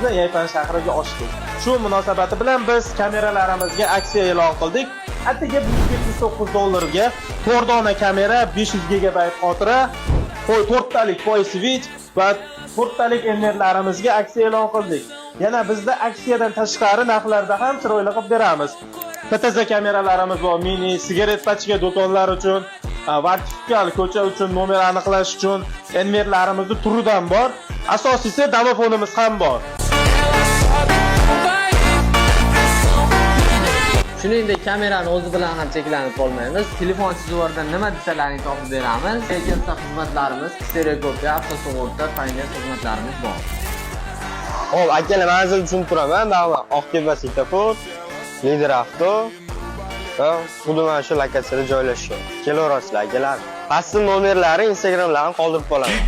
bizni Yaypan shahriga ochdik. Shu munosabati bilan biz kameralarimizga aksiya e'lon qildik. Atigi $179 ga 4 dona kamera, 500 GB xotira, 4 talik voice switch va 4 talik enverlarimizga aksiya e'lon qildik. Yana bizda aksiyadan tashqari narxlarda ham chiroyli qilib beramiz. PTZ kameralarimiz bor, mini, sigaret pachka do'konlar uchun, vertikal ko'cha uchun, nomer aniqlash uchun enverlarimizni turidan bor. Asosiysi domofonimiz ham bor. Shuningdek, kamerani o'zi bilan ham cheklanib qolmaymiz. Telefon sizlardan nima desalaring topib beramiz. Lekin xizmatlarimiz, stereokopiya, avtosug'urta, finance xizmatlarimiz bor. Hop, akalar manzil tushuntiraman. Davom. Oqtepa svetofor, Lider avto va xuddi mana shu lokatsiyada joylashgan. Kelaverasizlar akalar. Pastda nomerlari, Instagramlarini qoldirib qolaman.